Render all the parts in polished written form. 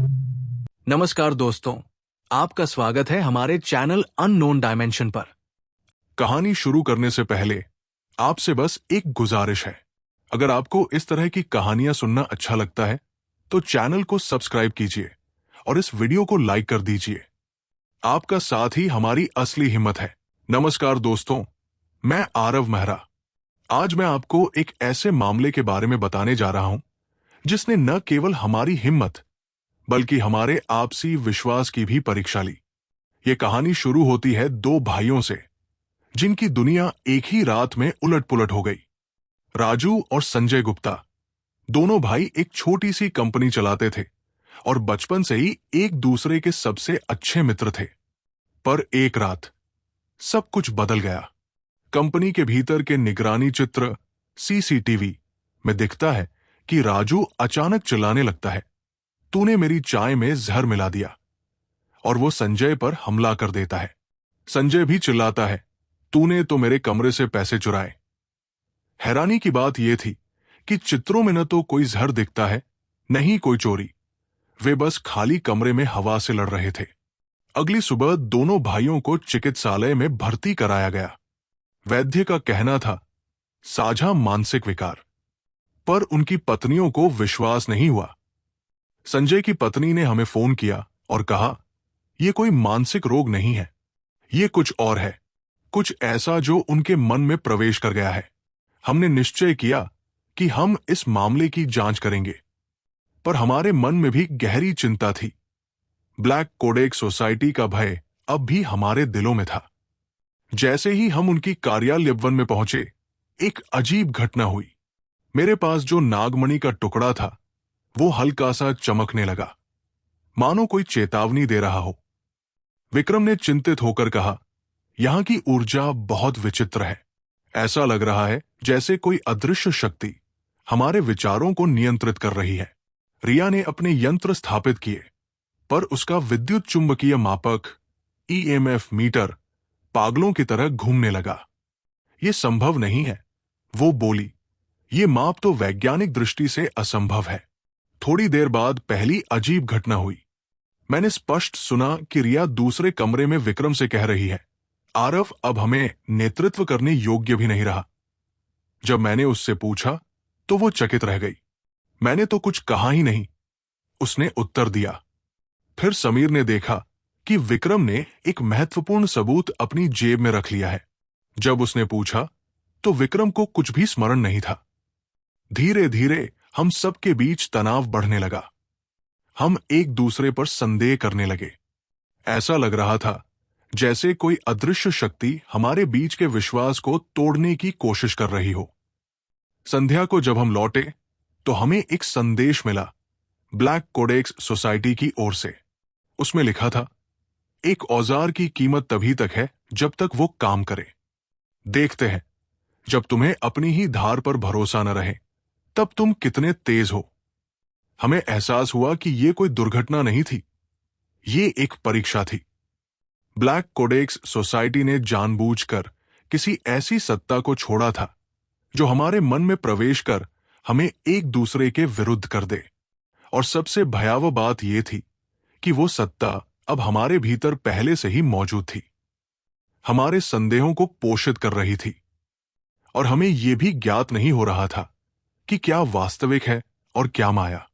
नमस्कार दोस्तों, आपका स्वागत है हमारे चैनल अननोन डायमेंशन पर। कहानी शुरू करने से पहले आपसे बस एक गुजारिश है। अगर आपको इस तरह की कहानियां सुनना अच्छा लगता है तो चैनल को सब्सक्राइब कीजिए और इस वीडियो को लाइक कर दीजिए। आपका साथ ही हमारी असली हिम्मत है। नमस्कार दोस्तों, मैं आरव मेहरा। आज मैं आपको एक ऐसे मामले के बारे में बताने जा रहा हूं जिसने न केवल हमारी हिम्मत बल्कि हमारे आपसी विश्वास की भी परीक्षा ली। ये कहानी शुरू होती है दो भाइयों से जिनकी दुनिया एक ही रात में उलट-पुलट हो गई। राजू और संजय गुप्ता दोनों भाई एक छोटी सी कंपनी चलाते थे और बचपन से ही एक दूसरे के सबसे अच्छे मित्र थे। पर एक रात सब कुछ बदल गया। कंपनी के भीतर के निगरानी चित्र सीसीटीवी में दिखता है कि राजू अचानक चिल्लाने लगता है, तूने मेरी चाय में जहर मिला दिया। और वो संजय पर हमला कर देता है। संजय भी चिल्लाता है, तूने तो मेरे कमरे से पैसे चुराए। हैरानी की बात यह थी कि चित्रों में न तो कोई जहर दिखता है, न ही कोई चोरी। वे बस खाली कमरे में हवा से लड़ रहे थे। अगली सुबह दोनों भाइयों को चिकित्सालय में भर्ती कराया गया। वैद्य का कहना था साझा मानसिक विकार, पर उनकी पत्नियों को विश्वास नहीं हुआ। संजय की पत्नी ने हमें फोन किया और कहा, यह कोई मानसिक रोग नहीं है, ये कुछ और है, कुछ ऐसा जो उनके मन में प्रवेश कर गया है। हमने निश्चय किया कि हम इस मामले की जांच करेंगे, पर हमारे मन में भी गहरी चिंता थी। ब्लैक कोडेक सोसाइटी का भय अब भी हमारे दिलों में था। जैसे ही हम उनकी कार्यालय वन में पहुंचे, एक अजीब घटना हुई। मेरे पास जो नागमणि का टुकड़ा था वो हल्का सा चमकने लगा, मानो कोई चेतावनी दे रहा हो। विक्रम ने चिंतित होकर कहा, यहां की ऊर्जा बहुत विचित्र है। ऐसा लग रहा है जैसे कोई अदृश्य शक्ति हमारे विचारों को नियंत्रित कर रही है। रिया ने अपने यंत्र स्थापित किए, पर उसका विद्युत चुंबकीय मापक ईएमएफ मीटर पागलों की तरह घूमने लगा। यह संभव नहीं है, वो बोली। ये माप तो वैज्ञानिक दृष्टि से असंभव है। थोड़ी देर बाद पहली अजीब घटना हुई। मैंने स्पष्ट सुना कि रिया दूसरे कमरे में विक्रम से कह रही है, आरव अब हमें नेतृत्व करने योग्य भी नहीं रहा। जब मैंने उससे पूछा तो वो चकित रह गई। मैंने तो कुछ कहा ही नहीं, उसने उत्तर दिया। फिर समीर ने देखा कि विक्रम ने एक महत्वपूर्ण सबूत अपनी जेब में रख लिया है। जब उसने पूछा तो विक्रम को कुछ भी स्मरण नहीं था। धीरे धीरे हम सबके बीच तनाव बढ़ने लगा। हम एक दूसरे पर संदेह करने लगे। ऐसा लग रहा था जैसे कोई अदृश्य शक्ति हमारे बीच के विश्वास को तोड़ने की कोशिश कर रही हो। संध्या को जब हम लौटे तो हमें एक संदेश मिला ब्लैक कोडेक्स सोसाइटी की ओर से। उसमें लिखा था, एक औजार की कीमत तभी तक है जब तक वो काम करे। देखते हैं जब तुम्हें अपनी ही धार पर भरोसा न रहे तब तुम कितने तेज हो। हमें एहसास हुआ कि यह कोई दुर्घटना नहीं थी, ये एक परीक्षा थी। ब्लैक कोडेक्स सोसाइटी ने जानबूझकर किसी ऐसी सत्ता को छोड़ा था जो हमारे मन में प्रवेश कर हमें एक दूसरे के विरुद्ध कर दे। और सबसे भयावह बात यह थी कि वो सत्ता अब हमारे भीतर पहले से ही मौजूद थी, हमारे संदेहों को पोषित कर रही थी। और हमें यह भी ज्ञात नहीं हो रहा था कि क्या वास्तविक है और क्या माया।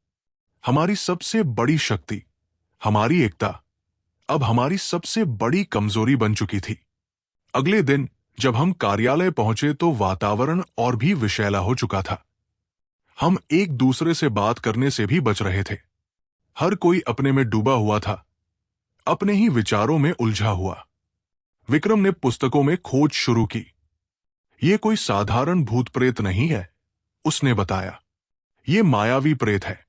हमारी सबसे बड़ी शक्ति, हमारी एकता, अब हमारी सबसे बड़ी कमजोरी बन चुकी थी। अगले दिन जब हम कार्यालय पहुंचे तो वातावरण और भी विषैला हो चुका था। हम एक दूसरे से बात करने से भी बच रहे थे। हर कोई अपने में डूबा हुआ था, अपने ही विचारों में उलझा हुआ। विक्रम ने पुस्तकों में खोज शुरू की। यह कोई साधारण भूत प्रेत नहीं है, उसने बताया। यह मायावी प्रेत है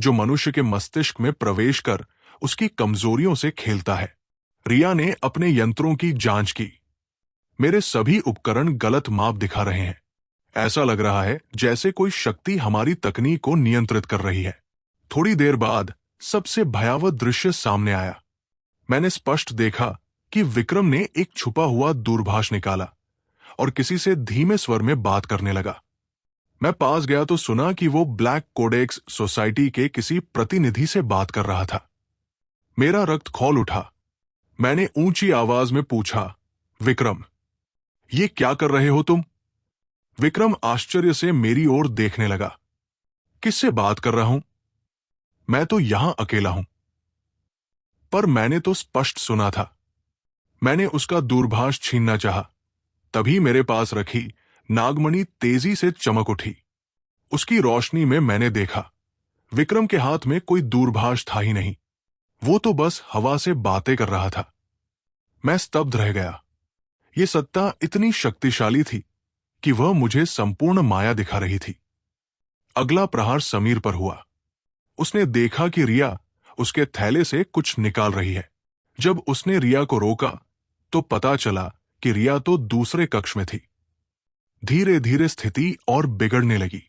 जो मनुष्य के मस्तिष्क में प्रवेश कर उसकी कमजोरियों से खेलता है। रिया ने अपने यंत्रों की जांच की। मेरे सभी उपकरण गलत माप दिखा रहे हैं। ऐसा लग रहा है जैसे कोई शक्ति हमारी तकनीक को नियंत्रित कर रही है। थोड़ी देर बाद सबसे भयावह दृश्य सामने आया। मैंने स्पष्ट देखा कि विक्रम ने एक छुपा हुआ दूरभाष निकाला और किसी से धीमे स्वर में बात करने लगा। मैं पास गया तो सुना कि वो ब्लैक कोडेक्स सोसाइटी के किसी प्रतिनिधि से बात कर रहा था। मेरा रक्त खौल उठा। मैंने ऊंची आवाज में पूछा, विक्रम, ये क्या कर रहे हो तुम? विक्रम आश्चर्य से मेरी ओर देखने लगा। किससे बात कर रहा हूं? मैं तो यहां अकेला हूं। पर मैंने तो स्पष्ट सुना था। मैंने उसका दूरभाष छीनना चाहा। तभी मेरे पास रखी नागमणि तेजी से चमक उठी। उसकी रोशनी में मैंने देखा, विक्रम के हाथ में कोई दूरभाष था ही नहीं। वो तो बस हवा से बातें कर रहा था। मैं स्तब्ध रह गया। ये सत्ता इतनी शक्तिशाली थी कि वह मुझे संपूर्ण माया दिखा रही थी। अगला प्रहार समीर पर हुआ। उसने देखा कि रिया उसके थैले से कुछ निकाल रही है। जब उसने रिया को रोका तो पता चला कि रिया तो दूसरे कक्ष में थी। धीरे धीरे स्थिति और बिगड़ने लगी।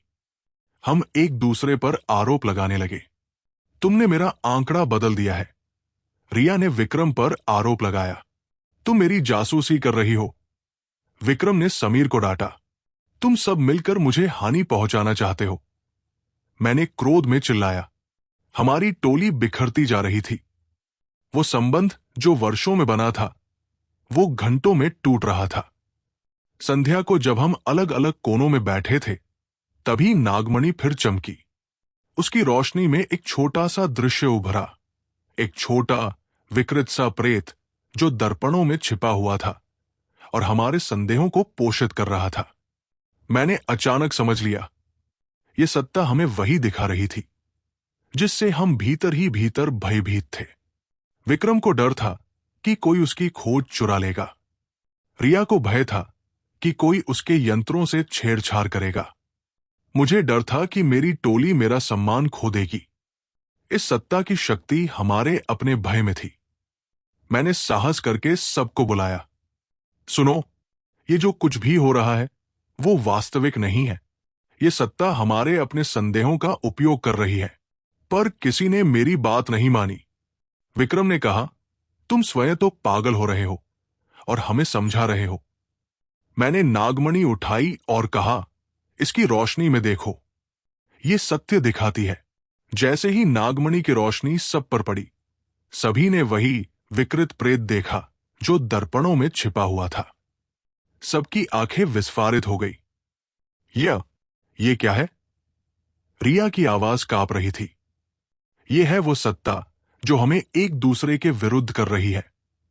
हम एक दूसरे पर आरोप लगाने लगे। तुमने मेरा आंकड़ा बदल दिया है। रिया ने विक्रम पर आरोप लगाया। तुम मेरी जासूसी कर रही हो। विक्रम ने समीर को डांटा। तुम सब मिलकर मुझे हानि पहुंचाना चाहते हो। मैंने क्रोध में चिल्लाया। हमारी टोली बिखरती जा रही थी। वो संबंध जो वर्षों में बना था, वो घंटों में टूट रहा था। संध्या को जब हम अलग अलग कोनों में बैठे थे, तभी नागमणि फिर चमकी। उसकी रोशनी में एक छोटा सा दृश्य उभरा। एक छोटा विकृत सा प्रेत जो दर्पणों में छिपा हुआ था और हमारे संदेहों को पोषित कर रहा था। मैंने अचानक समझ लिया, ये सत्ता हमें वही दिखा रही थी जिससे हम भीतर ही भीतर भयभीत थे। विक्रम को डर था कि कोई उसकी खोज चुरा लेगा। रिया को भय था कि कोई उसके यंत्रों से छेड़छाड़ करेगा। मुझे डर था कि मेरी टोली मेरा सम्मान खो देगी। इस सत्ता की शक्ति हमारे अपने भय में थी। मैंने साहस करके सबको बुलाया। सुनो, ये जो कुछ भी हो रहा है वो वास्तविक नहीं है। ये सत्ता हमारे अपने संदेहों का उपयोग कर रही है। पर किसी ने मेरी बात नहीं मानी। विक्रम ने कहा, तुम स्वयं तो पागल हो रहे हो और हमें समझा रहे हो। मैंने नागमणि उठाई और कहा, इसकी रोशनी में देखो, ये सत्य दिखाती है। जैसे ही नागमणि की रोशनी सब पर पड़ी, सभी ने वही विकृत प्रेत देखा जो दर्पणों में छिपा हुआ था। सबकी आंखें विस्फारित हो गई। ये क्या है? रिया की आवाज कांप रही थी। ये है वो सत्ता जो हमें एक दूसरे के विरुद्ध कर रही है।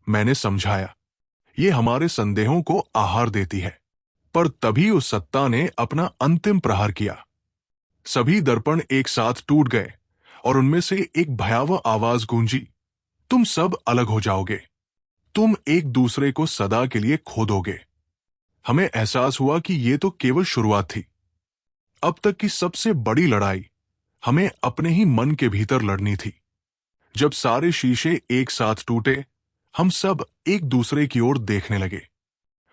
मैंने समझाया, ये हमारे संदेहों को आहार देती है। पर तभी उस सत्ता ने अपना अंतिम प्रहार किया। सभी दर्पण एक साथ टूट गए और उनमें से एक भयावह आवाज गूंजी, तुम सब अलग हो जाओगे। तुम एक दूसरे को सदा के लिए खो दोगे। हमें एहसास हुआ कि ये तो केवल शुरुआत थी। अब तक की सबसे बड़ी लड़ाई हमें अपने ही मन के भीतर लड़नी थी। जब सारे शीशे एक साथ टूटे, हम सब एक दूसरे की ओर देखने लगे।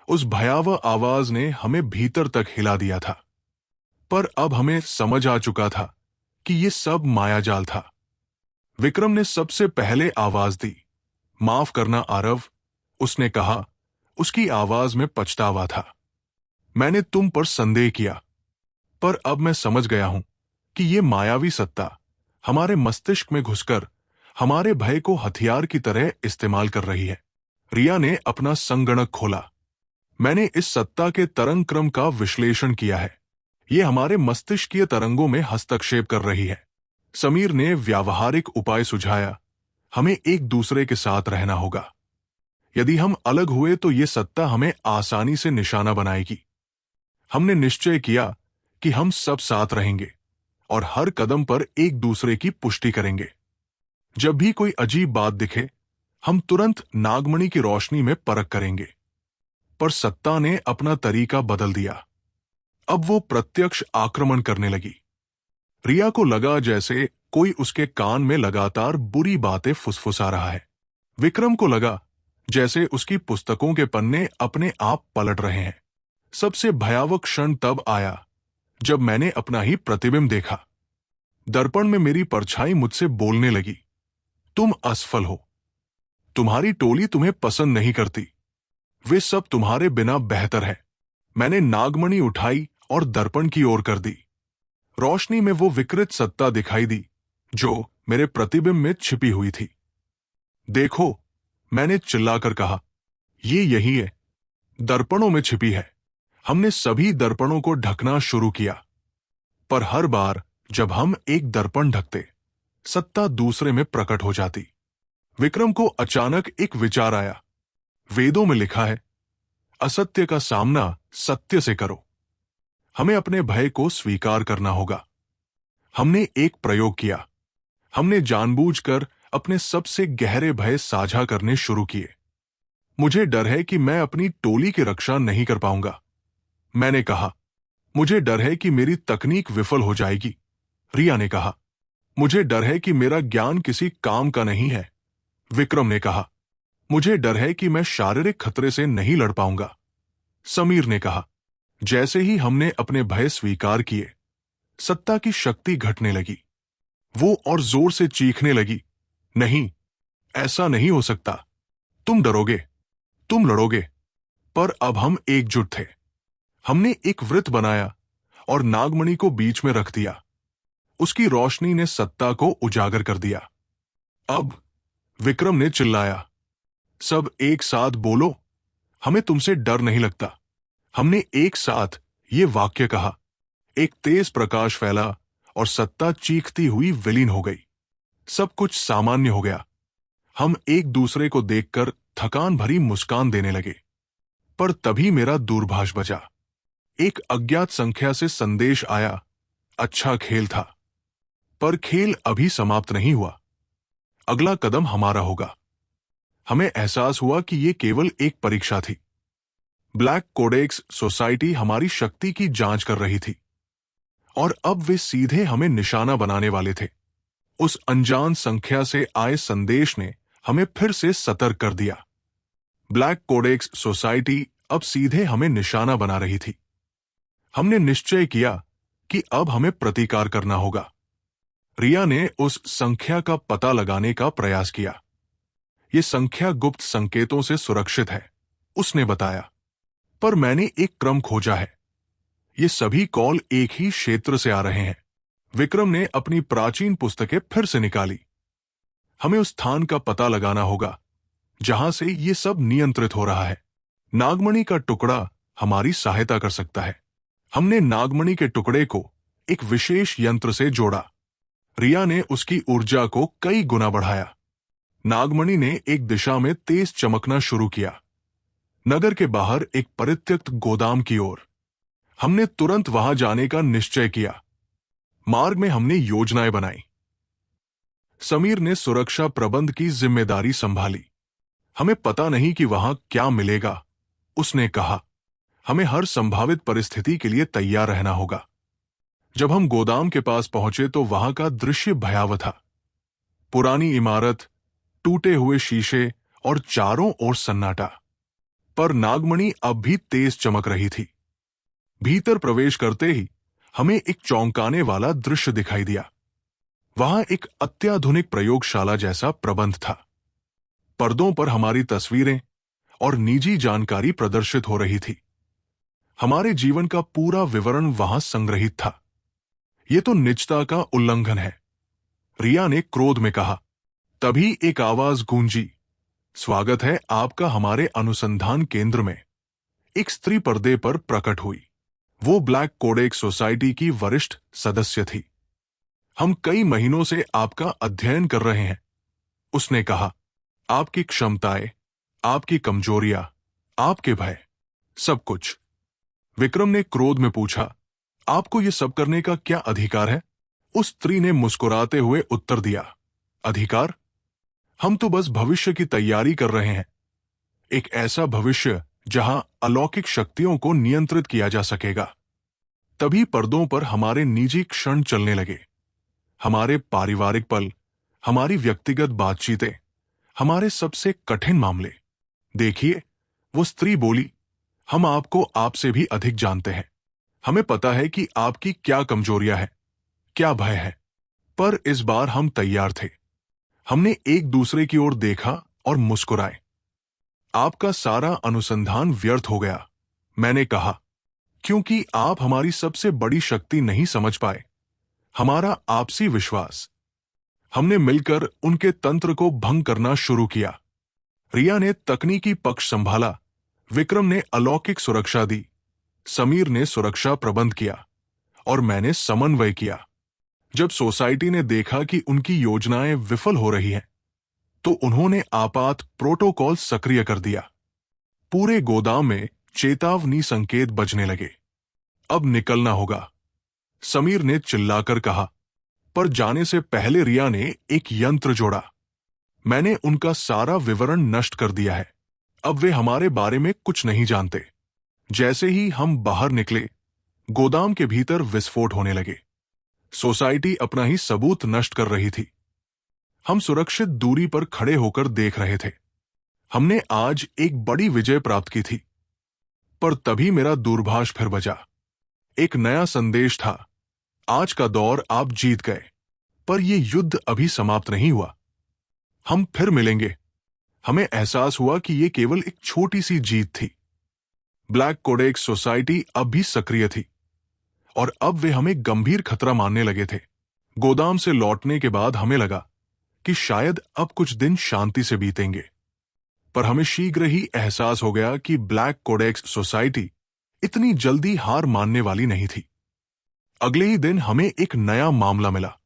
उस भयावह आवाज ने हमें भीतर तक हिला दिया था। पर अब हमें समझ आ चुका था कि ये सब मायाजाल था। विक्रम ने सबसे पहले आवाज दी, माफ करना आरव, उसने कहा। उसकी आवाज में पछतावा था। मैंने तुम पर संदेह किया, पर अब मैं समझ गया हूं कि ये मायावी सत्ता हमारे मस्तिष्क में घुसकर हमारे भय को हथियार की तरह इस्तेमाल कर रही है। रिया ने अपना संगणक खोला। मैंने इस सत्ता के तरंग क्रम का विश्लेषण किया है। ये हमारे मस्तिष्कीय तरंगों में हस्तक्षेप कर रही है। समीर ने व्यावहारिक उपाय सुझाया, हमें एक दूसरे के साथ रहना होगा। यदि हम अलग हुए तो ये सत्ता हमें आसानी से निशाना बनाएगी। हमने निश्चय किया कि हम सब साथ रहेंगे और हर कदम पर एक दूसरे की पुष्टि करेंगे। जब भी कोई अजीब बात दिखे, हम तुरंत नागमणि की रोशनी में परख करेंगे। पर सत्ता ने अपना तरीका बदल दिया। अब वो प्रत्यक्ष आक्रमण करने लगी। रिया को लगा जैसे कोई उसके कान में लगातार बुरी बातें फुसफुसा रहा है। विक्रम को लगा जैसे उसकी पुस्तकों के पन्ने अपने आप पलट रहे हैं। सबसे भयावह क्षण तब आया जब मैंने अपना ही प्रतिबिंब देखा। दर्पण में मेरी परछाई मुझसे बोलने लगी, तुम असफल हो। तुम्हारी टोली तुम्हें पसंद नहीं करती। वे सब तुम्हारे बिना बेहतर है। मैंने नागमणि उठाई और दर्पण की ओर कर दी। रोशनी में वो विकृत सत्ता दिखाई दी जो मेरे प्रतिबिंब में छिपी हुई थी। देखो, मैंने चिल्लाकर कहा, ये यही है, दर्पणों में छिपी है। हमने सभी दर्पणों को ढकना शुरू किया, पर हर बार जब हम एक दर्पण ढकते, सत्ता दूसरे में प्रकट हो जाती। विक्रम को अचानक एक विचार आया। वेदों में लिखा है, असत्य का सामना सत्य से करो। हमें अपने भय को स्वीकार करना होगा। हमने एक प्रयोग किया। हमने जानबूझकर अपने सबसे गहरे भय साझा करने शुरू किए। मुझे डर है कि मैं अपनी टोली की रक्षा नहीं कर पाऊंगा, मैंने कहा। मुझे डर है कि मेरी तकनीक विफल हो जाएगी, रिया ने कहा। मुझे डर है कि मेरा ज्ञान किसी काम का नहीं है, विक्रम ने कहा। मुझे डर है कि मैं शारीरिक खतरे से नहीं लड़ पाऊंगा, समीर ने कहा। जैसे ही हमने अपने भय स्वीकार किए, सत्ता की शक्ति घटने लगी। वो और जोर से चीखने लगी, नहीं, ऐसा नहीं हो सकता। तुम डरोगे, तुम लड़ोगे। पर अब हम एकजुट थे। हमने एक वृत्त बनाया और नागमणि को बीच में रख दिया। उसकी रोशनी ने सत्ता को उजागर कर दिया। अब, विक्रम ने चिल्लाया, सब एक साथ बोलो, हमें तुमसे डर नहीं लगता। हमने एक साथ ये वाक्य कहा। एक तेज प्रकाश फैला और सत्ता चीखती हुई विलीन हो गई। सब कुछ सामान्य हो गया। हम एक दूसरे को देखकर थकान भरी मुस्कान देने लगे। पर तभी मेरा दूरभाष बजा। एक अज्ञात संख्या से संदेश आया, अच्छा खेल था, पर खेल अभी समाप्त नहीं हुआ। अगला कदम हमारा होगा। हमें एहसास हुआ कि यह केवल एक परीक्षा थी। ब्लैक कोडेक्स सोसाइटी हमारी शक्ति की जांच कर रही थी, और अब वे सीधे हमें निशाना बनाने वाले थे। उस अनजान संख्या से आए संदेश ने हमें फिर से सतर्क कर दिया। ब्लैक कोडेक्स सोसाइटी अब सीधे हमें निशाना बना रही थी। हमने निश्चय किया कि अब हमें प्रतिकार करना होगा। रिया ने उस संख्या का पता लगाने का प्रयास किया। ये संख्या गुप्त संकेतों से सुरक्षित है, उसने बताया। पर मैंने एक क्रम खोजा है। ये सभी कॉल एक ही क्षेत्र से आ रहे हैं। विक्रम ने अपनी प्राचीन पुस्तकें फिर से निकाली। हमें उस स्थान का पता लगाना होगा जहां से ये सब नियंत्रित हो रहा है। नागमणि का टुकड़ा हमारी सहायता कर सकता है। हमने नागमणि के टुकड़े को एक विशेष यंत्र से जोड़ा। रिया ने उसकी ऊर्जा को कई गुना बढ़ाया। नागमणि ने एक दिशा में तेज चमकना शुरू किया, नगर के बाहर एक परित्यक्त गोदाम की ओर। हमने तुरंत वहां जाने का निश्चय किया। मार्ग में हमने योजनाएं बनाई। समीर ने सुरक्षा प्रबंध की जिम्मेदारी संभाली। हमें पता नहीं कि वहां क्या मिलेगा, उसने कहा। हमें हर संभावित परिस्थिति के लिए तैयार रहना होगा। जब हम गोदाम के पास पहुंचे तो वहां का दृश्य भयावह था। पुरानी इमारत, टूटे हुए शीशे और चारों ओर सन्नाटा। पर नागमणि अब भी तेज चमक रही थी। भीतर प्रवेश करते ही हमें एक चौंकाने वाला दृश्य दिखाई दिया। वहां एक अत्याधुनिक प्रयोगशाला जैसा प्रबंध था। पर्दों पर हमारी तस्वीरें और निजी जानकारी प्रदर्शित हो रही थी। हमारे जीवन का पूरा विवरण वहां संग्रहित था। यह तो निजता का उल्लंघन है, रिया ने क्रोध में कहा। तभी एक आवाज गूंजी, स्वागत है आपका हमारे अनुसंधान केंद्र में। एक स्त्री पर्दे पर प्रकट हुई। वो ब्लैक कोडेक्स सोसाइटी की वरिष्ठ सदस्य थी। हम कई महीनों से आपका अध्ययन कर रहे हैं, उसने कहा। आपकी क्षमताएं, आपकी कमजोरियां, आपके भय, सब कुछ। विक्रम ने क्रोध में पूछा, आपको यह सब करने का क्या अधिकार है? उस स्त्री ने मुस्कुराते हुए उत्तर दिया, अधिकार? हम तो बस भविष्य की तैयारी कर रहे हैं। एक ऐसा भविष्य जहां अलौकिक शक्तियों को नियंत्रित किया जा सकेगा। तभी पर्दों पर हमारे निजी क्षण चलने लगे। हमारे पारिवारिक पल, हमारी व्यक्तिगत बातचीतें, हमारे सबसे कठिन मामले। देखिए, वो स्त्री बोली, हम आपको आपसे भी अधिक जानते हैं। हमें पता है कि आपकी क्या कमजोरियां हैं, क्या भय है। पर इस बार हम तैयार थे। हमने एक दूसरे की ओर देखा और मुस्कुराए। आपका सारा अनुसंधान व्यर्थ हो गया, मैंने कहा। क्योंकि आप हमारी सबसे बड़ी शक्ति नहीं समझ पाए, हमारा आपसी विश्वास। हमने मिलकर उनके तंत्र को भंग करना शुरू किया। रिया ने तकनीकी पक्ष संभाला, विक्रम ने अलौकिक सुरक्षा दी, समीर ने सुरक्षा प्रबंध किया और मैंने समन्वय किया। जब सोसाइटी ने देखा कि उनकी योजनाएं विफल हो रही हैं, तो उन्होंने आपात प्रोटोकॉल सक्रिय कर दिया। पूरे गोदाम में चेतावनी संकेत बजने लगे। अब निकलना होगा, समीर ने चिल्लाकर कहा। पर जाने से पहले रिया ने एक यंत्र जोड़ा। मैंने उनका सारा विवरण नष्ट कर दिया है। अब वे हमारे बारे में कुछ नहीं जानते। जैसे ही हम बाहर निकले, गोदाम के भीतर विस्फोट होने लगे। सोसाइटी अपना ही सबूत नष्ट कर रही थी। हम सुरक्षित दूरी पर खड़े होकर देख रहे थे। हमने आज एक बड़ी विजय प्राप्त की थी। पर तभी मेरा दूरभाष फिर बजा। एक नया संदेश था, आज का दौर आप जीत गए, पर यह युद्ध अभी समाप्त नहीं हुआ। हम फिर मिलेंगे। हमें एहसास हुआ कि यह केवल एक छोटी सी जीत थी। ब्लैक कोडेक्स सोसाइटी अब भी सक्रिय थी और अब वे हमें गंभीर खतरा मानने लगे थे। गोदाम से लौटने के बाद हमें लगा कि शायद अब कुछ दिन शांति से बीतेंगे, पर हमें शीघ्र ही एहसास हो गया कि ब्लैक कोडेक्स सोसाइटी इतनी जल्दी हार मानने वाली नहीं थी। अगले ही दिन हमें एक नया मामला मिला।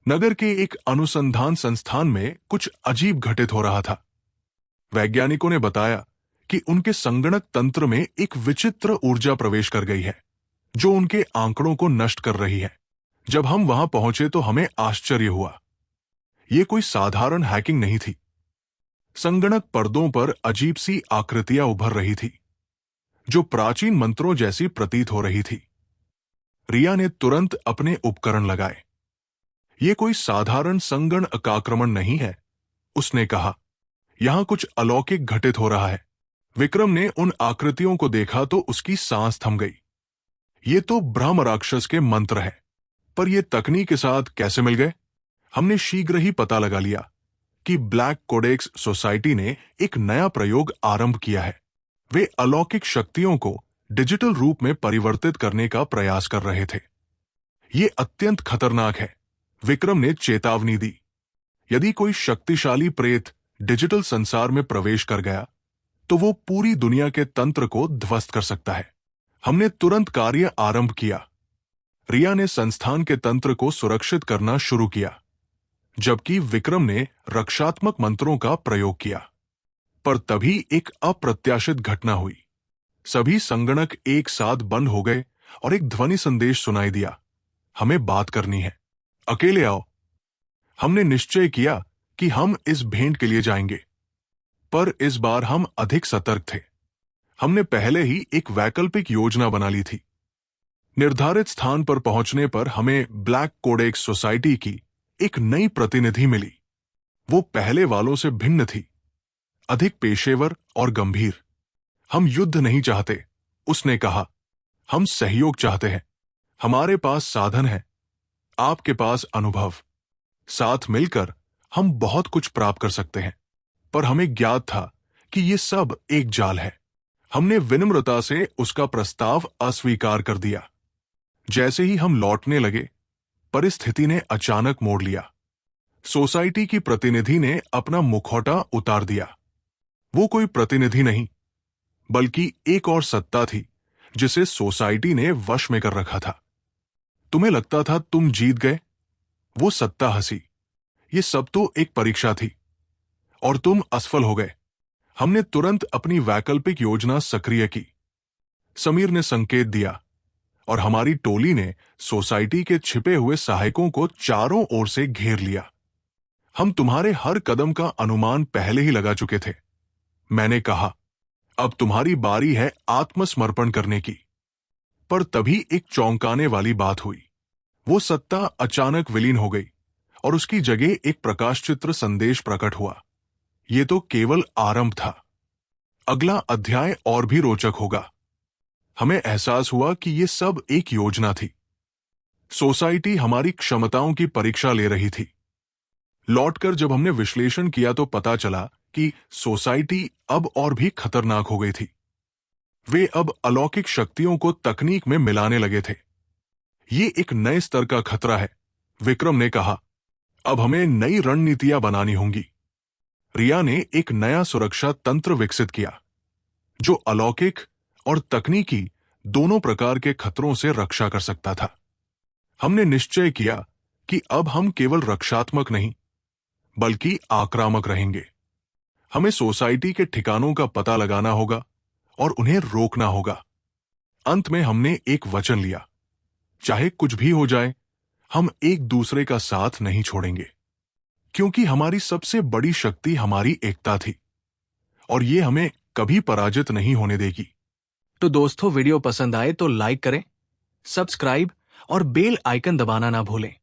नगर के एक अनुसंधान संस्थान में कुछ अजीब घटित हो रहा था। वैज्ञानिकों ने बताया कि उनके संगणक तंत्र में एक विचित्र ऊर्जा प्रवेश कर गई है, जो उनके आंकड़ों को नष्ट कर रही है। जब हम वहां पहुंचे तो हमें आश्चर्य हुआ। यह कोई साधारण हैकिंग नहीं थी। संगणक पर्दों पर अजीब सी आकृतियां उभर रही थी, जो प्राचीन मंत्रों जैसी प्रतीत हो रही थी। रिया ने तुरंत अपने उपकरण लगाए। यह कोई साधारण संगणक आक्रमण नहीं है, उसने कहा। यहां कुछ अलौकिक घटित हो रहा है। विक्रम ने उन आकृतियों को देखा तो उसकी सांस थम गई। ये तो ब्रह्म राक्षस के मंत्र है, पर ये तकनीक के साथ कैसे मिल गए? हमने शीघ्र ही पता लगा लिया कि ब्लैक कोडेक्स सोसाइटी ने एक नया प्रयोग आरंभ किया है। वे अलौकिक शक्तियों को डिजिटल रूप में परिवर्तित करने का प्रयास कर रहे थे। ये अत्यंत खतरनाक है, विक्रम ने चेतावनी दी। यदि कोई शक्तिशाली प्रेत डिजिटल संसार में प्रवेश कर गया, तो वो पूरी दुनिया के तंत्र को ध्वस्त कर सकता है। हमने तुरंत कार्य आरंभ किया। रिया ने संस्थान के तंत्र को सुरक्षित करना शुरू किया, जबकि विक्रम ने रक्षात्मक मंत्रों का प्रयोग किया। पर तभी एक अप्रत्याशित घटना हुई। सभी संगणक एक साथ बंद हो गए और एक ध्वनि संदेश सुनाई दिया, हमें बात करनी है, अकेले आओ। हमने निश्चय किया कि हम इस भेंट के लिए जाएंगे, पर इस बार हम अधिक सतर्क थे। हमने पहले ही एक वैकल्पिक योजना बना ली थी। निर्धारित स्थान पर पहुंचने पर हमें ब्लैक कोडेक्स सोसाइटी की एक नई प्रतिनिधि मिली। वो पहले वालों से भिन्न थी, अधिक पेशेवर और गंभीर। हम युद्ध नहीं चाहते, उसने कहा। हम सहयोग चाहते हैं। हमारे पास साधन है, आपके पास अनुभव। साथ मिलकर हम बहुत कुछ प्राप्त कर सकते हैं। पर हमें ज्ञात था कि ये सब एक जाल है। हमने विनम्रता से उसका प्रस्ताव अस्वीकार कर दिया। जैसे ही हम लौटने लगे, परिस्थिति ने अचानक मोड़ लिया। सोसाइटी की प्रतिनिधि ने अपना मुखौटा उतार दिया। वो कोई प्रतिनिधि नहीं, बल्कि एक और सत्ता थी जिसे सोसाइटी ने वश में कर रखा था। तुम्हें लगता था तुम जीत गए? वो सत्ता हंसी। ये सब तो एक परीक्षा थी और तुम असफल हो गए। हमने तुरंत अपनी वैकल्पिक योजना सक्रिय की। समीर ने संकेत दिया और हमारी टोली ने सोसाइटी के छिपे हुए सहायकों को चारों ओर से घेर लिया। हम तुम्हारे हर कदम का अनुमान पहले ही लगा चुके थे, मैंने कहा। अब तुम्हारी बारी है आत्मसमर्पण करने की। पर तभी एक चौंकाने वाली बात हुई। वो सत्ता अचानक विलीन हो गई और उसकी जगह एक प्रकाश चित्र संदेश प्रकट हुआ। ये तो केवल आरंभ था। अगला अध्याय और भी रोचक होगा। हमें एहसास हुआ कि ये सब एक योजना थी। सोसाइटी हमारी क्षमताओं की परीक्षा ले रही थी। लौटकर जब हमने विश्लेषण किया तो पता चला कि सोसाइटी अब और भी खतरनाक हो गई थी। वे अब अलौकिक शक्तियों को तकनीक में मिलाने लगे थे। ये एक नए स्तर का खतरा है, विक्रम ने कहा। अब हमें नई रणनीतियां बनानी होंगी। रिया ने एक नया सुरक्षा तंत्र विकसित किया, जो अलौकिक और तकनीकी दोनों प्रकार के खतरों से रक्षा कर सकता था। हमने निश्चय किया कि अब हम केवल रक्षात्मक नहीं, बल्कि आक्रामक रहेंगे। हमें सोसाइटी के ठिकानों का पता लगाना होगा और उन्हें रोकना होगा। अंत में हमने एक वचन लिया, चाहे कुछ भी हो जाए, हम एक दूसरे का साथ नहीं छोड़ेंगे, क्योंकि हमारी सबसे बड़ी शक्ति हमारी एकता थी और ये हमें कभी पराजित नहीं होने देगी। तो दोस्तों, वीडियो पसंद आए तो लाइक करें, सब्सक्राइब और बेल आइकन दबाना ना भूलें।